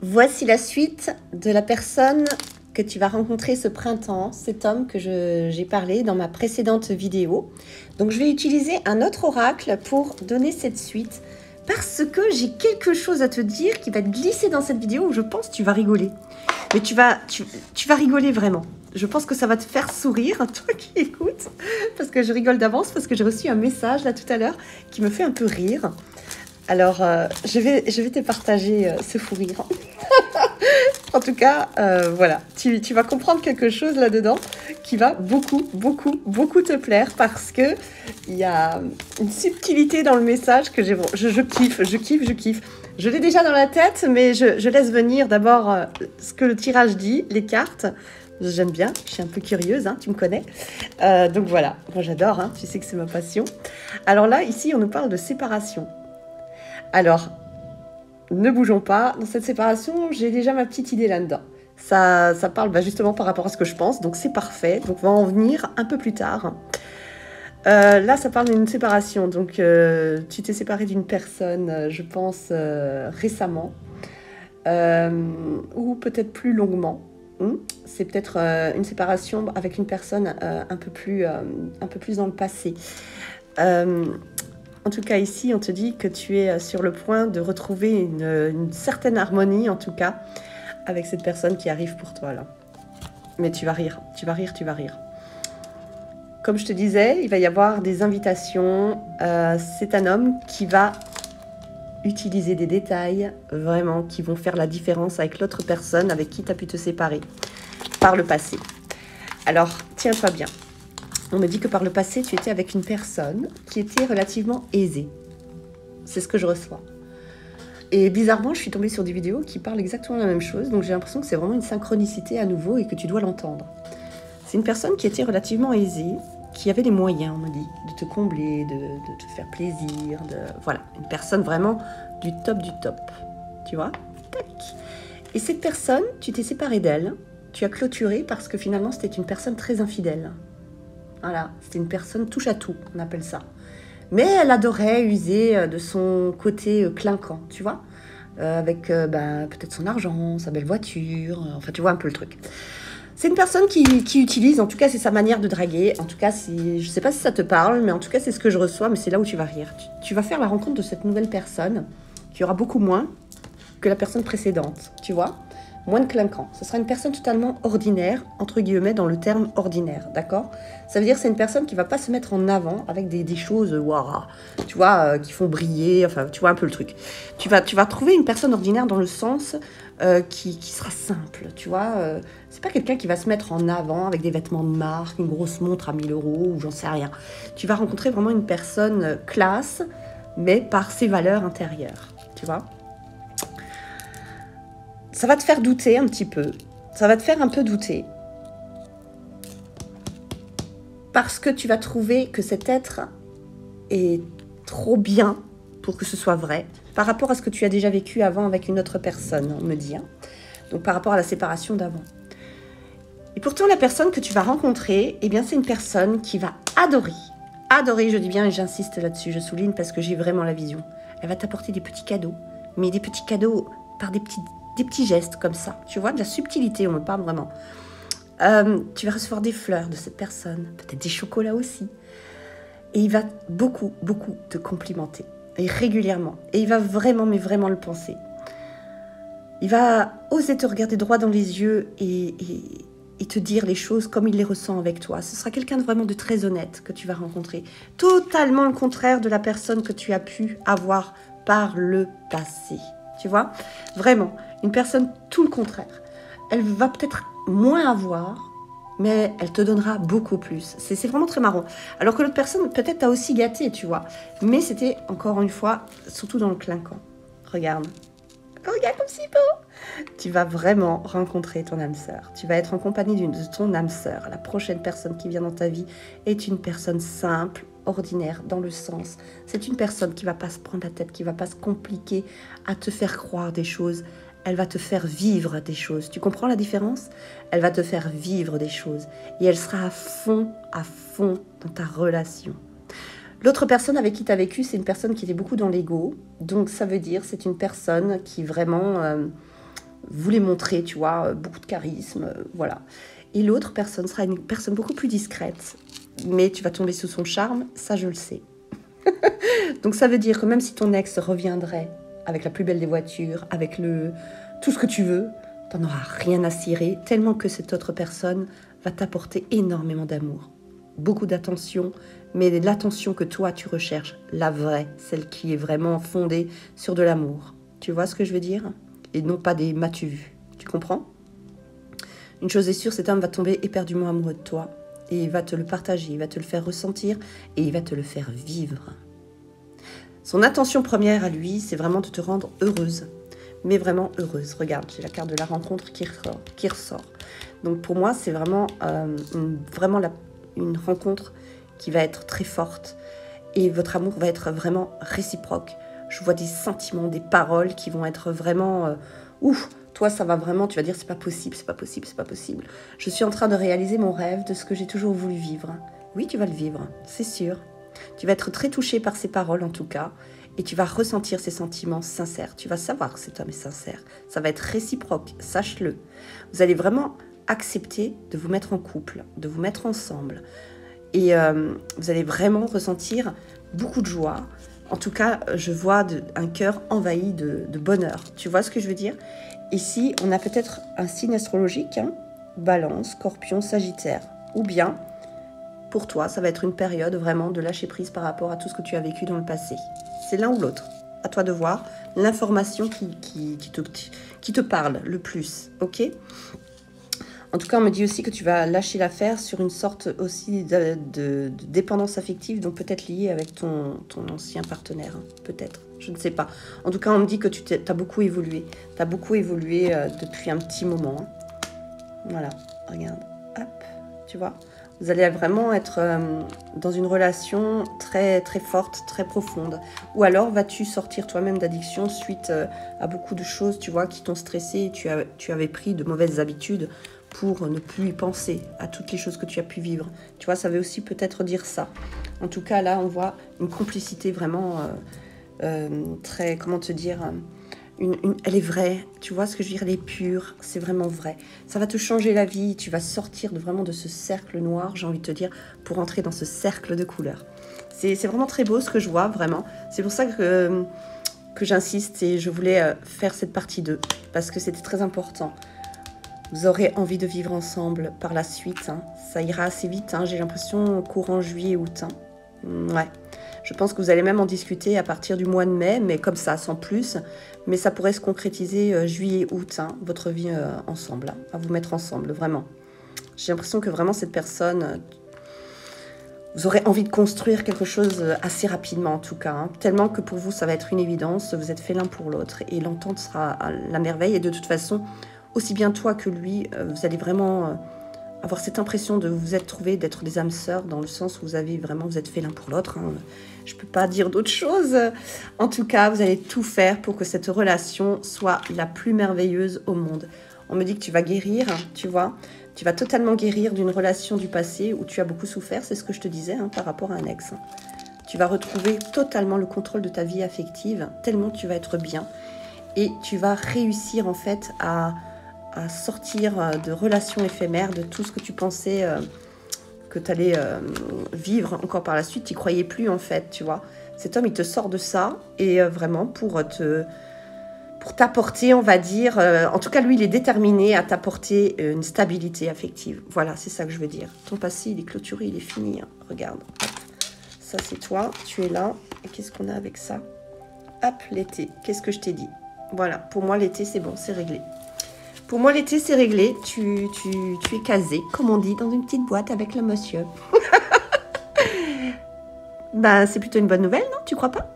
Voici la suite de la personne que tu vas rencontrer ce printemps, cet homme que j'ai parlé dans ma précédente vidéo. Donc je vais utiliser un autre oracle pour donner cette suite parce que j'ai quelque chose à te dire qui va te glisser dans cette vidéo où je pense que tu vas rigoler. Mais tu vas rigoler vraiment. Je pense que ça va te faire sourire, toi qui écoutes, parce que je rigole d'avance, parce que j'ai reçu un message là tout à l'heure qui me fait un peu rire. Alors, je vais te partager ce fou rire. En tout cas, voilà, tu vas comprendre quelque chose là-dedans qui va beaucoup te plaire parce que il y a une subtilité dans le message que je kiffe. Je l'ai déjà dans la tête, mais je laisse venir d'abord ce que le tirage dit, les cartes. J'aime bien, je suis un peu curieuse, hein, tu me connais. Donc voilà, moi j'adore, hein, tu sais que c'est ma passion. Alors là, ici, on nous parle de séparation. Alors, ne bougeons pas. Dans cette séparation, j'ai déjà ma petite idée là-dedans. Ça parle justement par rapport à ce que je pense, donc c'est parfait. Donc on va en venir un peu plus tard. Là, ça parle d'une séparation. Donc tu t'es séparé d'une personne, je pense, récemment. Ou peut-être plus longuement. C'est peut-être une séparation avec une personne un peu plus dans le passé. En tout cas, ici, on te dit que tu es sur le point de retrouver une certaine harmonie, en tout cas, avec cette personne qui arrive pour toi, là. Mais tu vas rire. Comme je te disais, il va y avoir des invitations. C'est un homme qui va utiliser des détails, vraiment, qui vont faire la différence avec l'autre personne avec qui tu as pu te séparer par le passé. Alors, tiens-toi bien. On me dit que par le passé, tu étais avec une personne qui était relativement aisée. C'est ce que je reçois. Et bizarrement, je suis tombée sur des vidéos qui parlent exactement la même chose. Donc j'ai l'impression que c'est vraiment une synchronicité à nouveau et que tu dois l'entendre. C'est une personne qui était relativement aisée, qui avait les moyens, on me dit, de te combler, de te faire plaisir. Voilà, une personne vraiment du top. Tu vois? Tac. Et cette personne, tu t'es séparée d'elle. Tu as clôturé parce que finalement, c'était une personne très infidèle. Voilà, c'était une personne touche à tout, on appelle ça. Mais elle adorait user de son côté clinquant, tu vois, avec peut-être son argent, sa belle voiture, enfin tu vois un peu le truc. C'est une personne qui utilise, en tout cas c'est sa manière de draguer, en tout cas je sais pas si ça te parle, mais en tout cas c'est ce que je reçois, mais c'est là où tu vas rire. Tu vas faire la rencontre de cette nouvelle personne, qui aura beaucoup moins que la personne précédente, tu vois. Moins de clinquant. Ce sera une personne totalement ordinaire, entre guillemets, dans le terme ordinaire, d'accord? Ça veut dire que c'est une personne qui ne va pas se mettre en avant avec des choses, waouh, tu vois, qui font briller, enfin, tu vois un peu le truc. Tu vas trouver une personne ordinaire dans le sens qui sera simple, tu vois. C'est pas quelqu'un qui va se mettre en avant avec des vêtements de marque, une grosse montre à 1000 € ou j'en sais rien. Tu vas rencontrer vraiment une personne classe, mais par ses valeurs intérieures, tu vois. Ça va te faire douter un petit peu. Ça va te faire un peu douter. Parce que tu vas trouver que cet être est trop bien pour que ce soit vrai. Par rapport à ce que tu as déjà vécu avant avec une autre personne, on me dit. Hein. Donc par rapport à la séparation d'avant. Et pourtant, la personne que tu vas rencontrer, eh bien, c'est une personne qui va adorer. Adorer, je dis bien, et j'insiste là-dessus, je souligne parce que j'ai vraiment la vision. Elle va t'apporter des petits cadeaux. Mais des petits cadeaux par des petits gestes comme ça, tu vois, de la subtilité, on me parle vraiment. Tu vas recevoir des fleurs de cette personne, peut-être des chocolats aussi. Et il va beaucoup te complimenter, et régulièrement. Et il va vraiment, mais vraiment le penser. Il va oser te regarder droit dans les yeux et te dire les choses comme il les ressent avec toi. Ce sera quelqu'un de vraiment de très honnête que tu vas rencontrer. Totalement le contraire de la personne que tu as pu avoir par le passé. Tu vois, vraiment, une personne tout le contraire. Elle va peut-être moins avoir, mais elle te donnera beaucoup plus. C'est vraiment très marrant. Alors que l'autre personne, peut-être, t'a aussi gâté, tu vois. Mais c'était, encore une fois, surtout dans le clinquant. Regarde comme c'est beau. Tu vas vraiment rencontrer ton âme sœur. Tu vas être en compagnie de ton âme sœur. La prochaine personne qui vient dans ta vie est une personne simple, ordinaire, dans le sens. C'est une personne qui ne va pas se prendre la tête, qui ne va pas se compliquer à te faire croire des choses. Elle va te faire vivre des choses. Tu comprends la différence? Elle va te faire vivre des choses. Et elle sera à fond dans ta relation. L'autre personne avec qui tu as vécu, c'est une personne qui était beaucoup dans l'ego. Donc ça veut dire c'est une personne qui vraiment vous les montrer, tu vois, beaucoup de charisme, voilà. Et l'autre personne sera une personne beaucoup plus discrète, mais tu vas tomber sous son charme, ça je le sais. Donc ça veut dire que même si ton ex reviendrait avec la plus belle des voitures, avec tout ce que tu veux, t'en auras rien à cirer, tellement que cette autre personne va t'apporter énormément d'amour, beaucoup d'attention, mais l'attention que toi tu recherches, la vraie, celle qui est vraiment fondée sur de l'amour. Tu vois ce que je veux dire? Et non pas des m'as-tu vu. Tu comprends? Une chose est sûre, cet homme va tomber éperdument amoureux de toi et il va te le partager, il va te le faire ressentir et il va te le faire vivre. Son intention première à lui, c'est vraiment de te rendre heureuse, mais vraiment heureuse. Regarde, j'ai la carte de la rencontre qui ressort. Donc pour moi, c'est vraiment, une rencontre qui va être très forte et votre amour va être vraiment réciproque. Je vois des sentiments, des paroles qui vont être vraiment... ouf, toi, ça va vraiment, tu vas dire, c'est pas possible, c'est pas possible, c'est pas possible. Je suis en train de réaliser mon rêve de ce que j'ai toujours voulu vivre. Oui, tu vas le vivre, c'est sûr. Tu vas être très touché par ces paroles, en tout cas, et tu vas ressentir ces sentiments sincères. Tu vas savoir que cet homme est sincère. Ça va être réciproque, sache-le. Vous allez vraiment accepter de vous mettre en couple, de vous mettre ensemble. Et vous allez vraiment ressentir beaucoup de joie. En tout cas, je vois un cœur envahi de bonheur. Tu vois ce que je veux dire? Ici, on a peut-être un signe astrologique, hein, Balance, Scorpion, Sagittaire. Ou bien, pour toi, ça va être une période vraiment de lâcher prise par rapport à tout ce que tu as vécu dans le passé. C'est l'un ou l'autre. À toi de voir l'information qui te parle le plus. Ok? En tout cas, on me dit aussi que tu vas lâcher l'affaire sur une sorte aussi de dépendance affective, donc peut-être liée avec ton ancien partenaire, hein, peut-être, je ne sais pas. En tout cas, on me dit que tu as beaucoup évolué. Tu as beaucoup évolué depuis un petit moment. Hein. Voilà, regarde, hop, tu vois. Vous allez vraiment être dans une relation très, très forte, très profonde. Ou alors, vas-tu sortir toi-même d'addiction suite à beaucoup de choses, tu vois, qui t'ont stressé et tu avais pris de mauvaises habitudes pour ne plus y penser à toutes les choses que tu as pu vivre. Tu vois, ça veut aussi peut-être dire ça. En tout cas, là, on voit une complicité vraiment très, comment te dire, elle est vraie. Tu vois ce que je veux dire, elle est pure, c'est vraiment vrai. Ça va te changer la vie, tu vas sortir vraiment de ce cercle noir, j'ai envie de te dire, pour entrer dans ce cercle de couleurs. C'est vraiment très beau ce que je vois, vraiment. C'est pour ça que j'insiste et je voulais faire cette partie 2, parce que c'était très important. Vous aurez envie de vivre ensemble par la suite. Hein. Ça ira assez vite, hein. J'ai l'impression, courant juillet-août. Hein. Ouais. Je pense que vous allez même en discuter à partir du mois de mai, mais comme ça, sans plus. Mais ça pourrait se concrétiser juillet-août, hein, votre vie ensemble, hein, à vous mettre ensemble, vraiment. J'ai l'impression que vraiment cette personne, vous aurez envie de construire quelque chose assez rapidement, en tout cas. Hein, tellement que pour vous, ça va être une évidence. Vous êtes fait l'un pour l'autre et l'entente sera à la merveille. Et de toute façon, aussi bien toi que lui, vous allez vraiment avoir cette impression de vous être trouvés, d'être des âmes sœurs, dans le sens où vous êtes fait l'un pour l'autre. Hein. Je ne peux pas dire d'autre chose. En tout cas, vous allez tout faire pour que cette relation soit la plus merveilleuse au monde. On me dit que tu vas guérir, tu vois. Tu vas totalement guérir d'une relation du passé où tu as beaucoup souffert, c'est ce que je te disais hein, par rapport à un ex. Tu vas retrouver totalement le contrôle de ta vie affective, tellement tu vas être bien. Et tu vas réussir en fait à sortir de relations éphémères, de tout ce que tu pensais que tu allais vivre encore par la suite. Tu n'y croyais plus en fait, tu vois. Cet homme, il te sort de ça et vraiment pour t'apporter, on va dire, en tout cas, lui, il est déterminé à t'apporter une stabilité affective. Voilà, c'est ça que je veux dire. Ton passé, il est clôturé, il est fini. Hein. Regarde. Ça, c'est toi, tu es là. Et qu'est-ce qu'on a avec ça? Hop, l'été. Qu'est-ce que je t'ai dit? Voilà, pour moi, l'été, c'est bon, c'est réglé. Pour moi, l'été, c'est réglé. Tu es casé, comme on dit, dans une petite boîte avec le monsieur. Ben, c'est plutôt une bonne nouvelle, non? Tu crois pas?